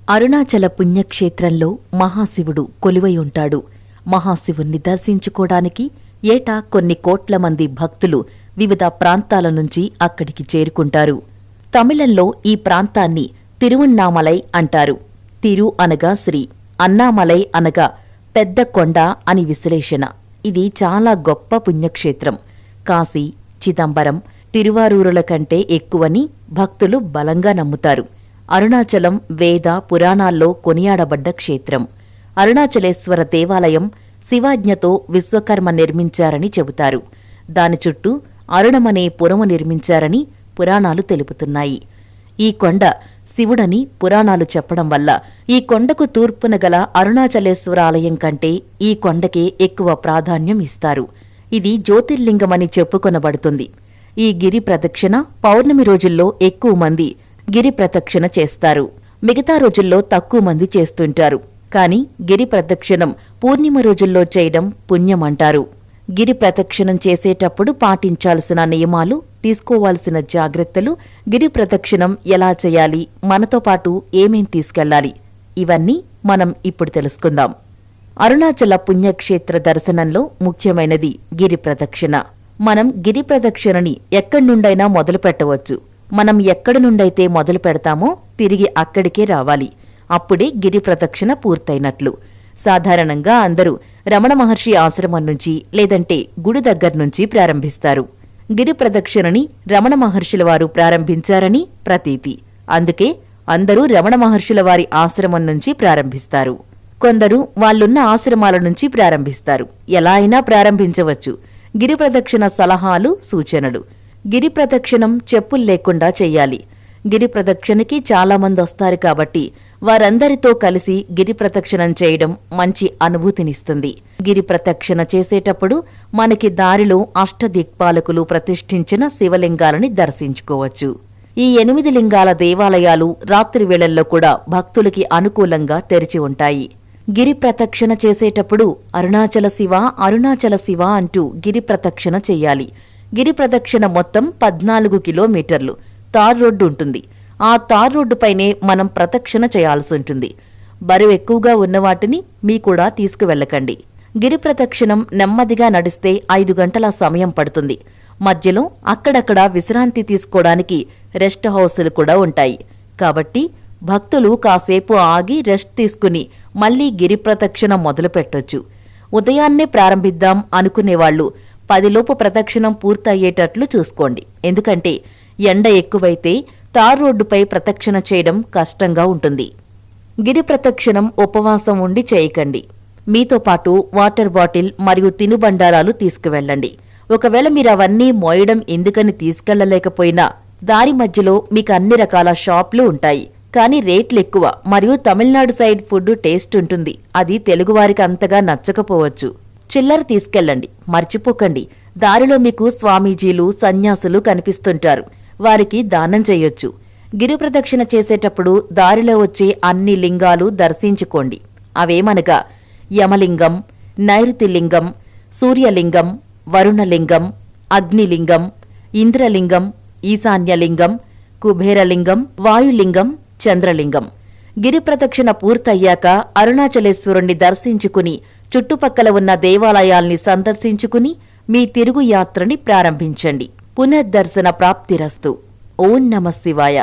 అరుణాచల పుణ్యక్షేత్రంలో మహాశివుడు కొలువై ఉంటాడు. మహాశివుణ్ణి దర్శించుకోవడానికి ఏటా కొన్ని కోట్ల మంది భక్తులు వివిధ ప్రాంతాల నుంచి అక్కడికి చేరుకుంటారు. తమిళంలో ఈ ప్రాంతాన్ని తిరువణ్ణామలై అంటారు. తిరు అనగా శ్రీ, అన్నామలై అనగా పెద్ద కొండ అని విశ్లేషణ. ఇది చాలా గొప్ప పుణ్యక్షేత్రం. కాశీ, చిదంబరం, తిరువారూరుల కంటే ఎక్కువని భక్తులు బలంగా నమ్ముతారు. అరుణాచలం వేద పురాణాల్లో కొనియాడబడ్డ క్షేత్రం. అరుణాచలేశ్వర దేవాలయం శివాజ్ఞతో విశ్వకర్మ నిర్మించారని చెబుతారు. దాని చుట్టూ అరుణమనే పురము నిర్మించారని పురాణాలు తెలుపుతున్నాయి. ఈ కొండ శివుడని పురాణాలు చెప్పడం వల్ల ఈ కొండకు తూర్పున గల అరుణాచలేశ్వర ఆలయం కంటే ఈ కొండకే ఎక్కువ ప్రాధాన్యం ఇస్తారు. ఇది జ్యోతిర్లింగమని చెప్పుకొనబడుతుంది. ఈ గిరి ప్రదక్షిణ పౌర్ణమి రోజుల్లో ఎక్కువ మంది గిరి ప్రదక్షిణ చేస్తారు. మిగతా రోజుల్లో తక్కువ మంది చేస్తుంటారు. కాని గిరి ప్రదక్షిణం పూర్ణిమ రోజుల్లో చేయడం పుణ్యమంటారు. గిరి ప్రదక్షిణం చేసేటప్పుడు పాటించాల్సిన నియమాలు, తీసుకోవాల్సిన జాగ్రత్తలు, గిరి ప్రదక్షిణం ఎలా చేయాలి, మనతో పాటు ఏమేం తీసుకెళ్లాలి, ఇవన్నీ మనం ఇప్పుడు తెలుసుకుందాం. అరుణాచల పుణ్యక్షేత్ర దర్శనంలో ముఖ్యమైనది గిరి ప్రదక్షిణ. మనం గిరి ప్రదక్షిణని ఎక్కడ్నుండైనా మొదలు పెట్టవచ్చు. మనం ఎక్కడి నుండైతే మొదలు పెడతామో తిరిగి అక్కడికే రావాలి. అప్పుడే గిరి ప్రదక్షిణ పూర్తయినట్లు. సాధారణంగా అందరూ రమణ మహర్షి ఆశ్రమం నుంచి లేదంటే గుడి దగ్గర్నుంచి ప్రారంభిస్తారు. గిరి ప్రదక్షిణని రమణ మహర్షుల వారు ప్రారంభించారని ప్రతీతి. అందుకే అందరూ రమణ మహర్షుల వారి ఆశ్రమం నుంచి ప్రారంభిస్తారు. కొందరు వాళ్ళున్న ఆశ్రమాల నుంచి ప్రారంభిస్తారు. ఎలా అయినా ప్రారంభించవచ్చు. గిరి ప్రదక్షిణ సలహాలు, సూచనలు. గిరి ప్రదక్షిణం చెప్పుల్లేకుండా చెయ్యాలి. గిరి ప్రదక్షిణకి చాలామంది వస్తారు కాబట్టి వారందరితో కలిసి గిరి ప్రదక్షిణం చేయడం మంచి అనుభూతినిస్తుంది. గిరి ప్రదక్షిణ చేసేటప్పుడు మనకి దారిలో అష్టదిక్పాలకులు ప్రతిష్ఠించిన శివలింగాలని దర్శించుకోవచ్చు. ఈ 8 లింగాల దేవాలయాలు రాత్రి వేళల్లో కూడా భక్తులకి అనుకూలంగా తెరిచి ఉంటాయి. గిరి ప్రదక్షిణ చేసేటప్పుడు అరుణాచల శివ, అరుణాచల శివ అంటూ గిరి ప్రదక్షిణ చెయ్యాలి. గిరి ప్రదక్షిణ మొత్తం 14 కిలోమీటర్లు. తార్ రోడ్డు ఉంటుంది. ఆ తార్ రోడ్డుపైనే మనం ప్రదక్షిణ చేయాల్సుంటుంది. బరువు ఎక్కువగా ఉన్నవాటిని మీ కూడా తీసుకువెళ్లకండి. గిరి ప్రదక్షిణం నెమ్మదిగా నడిస్తే 5 గంటల సమయం పడుతుంది. మధ్యలో అక్కడక్కడ విశ్రాంతి తీసుకోవడానికి రెస్ట్ హౌసులు కూడా ఉంటాయి. కాబట్టి భక్తులు కాసేపు ఆగి రెస్ట్ తీసుకుని మళ్లీ గిరి ప్రదక్షిణ మొదలు పెట్టొచ్చు. ఉదయాన్నే ప్రారంభిద్దాం అనుకునేవాళ్లు 10 లోపు ప్రదక్షిణం పూర్తయ్యేటట్లు చూసుకోండి. ఎందుకంటే ఎండ ఎక్కువైతే తార్ రోడ్డుపై ప్రదక్షిణ చేయడం కష్టంగా ఉంటుంది. గిరి ప్రదక్షిణం ఉపవాసం ఉండి చేయకండి. మీతో పాటు వాటర్ బాటిల్ మరియు తినుబండారాలు తీసుకువెళ్ళండి. ఒకవేళ మీరు అవన్నీ మోయడం ఎందుకని తీసుకెళ్లలేకపోయినా దారి మధ్యలో మీకు అన్ని రకాల షాప్లు ఉంటాయి. కానీ రేట్లు ఎక్కువ మరియు తమిళనాడు సైడ్ ఫుడ్ టేస్ట్ ఉంటుంది. అది తెలుగువారికి అంతగా నచ్చకపోవచ్చు. చిల్లర తీసుకెళ్ళండి. మర్చిపోకండి, దారిలో మీకు స్వామీజీలు, సన్యాసులు కనిపిస్తుంటారు. వారికి దానం చెయ్యొచ్చు. గిరి ప్రదక్షిణ చేసేటప్పుడు దారిలో వచ్చే అన్ని లింగాలు దర్శించుకోండి. అవేమనగా యమలింగం, నైరుతిలింగం, సూర్యలింగం, వరుణలింగం, అగ్నిలింగం, ఇంద్రలింగం, ఈశాన్యలింగం, కుబేరలింగం, వాయులింగం, చంద్రలింగం. గిరి ప్రదక్షిణ పూర్తయ్యాక అరుణాచలేశ్వరుణ్ణి దర్శించుకుని చుట్టుపక్కల ఉన్న దేవాలయాల్ని సందర్శించుకుని మీ తిరుగు యాత్రని ప్రారంభించండి. పునర్దర్శన ప్రాప్తిరస్తు. ఓం నమః శివాయ.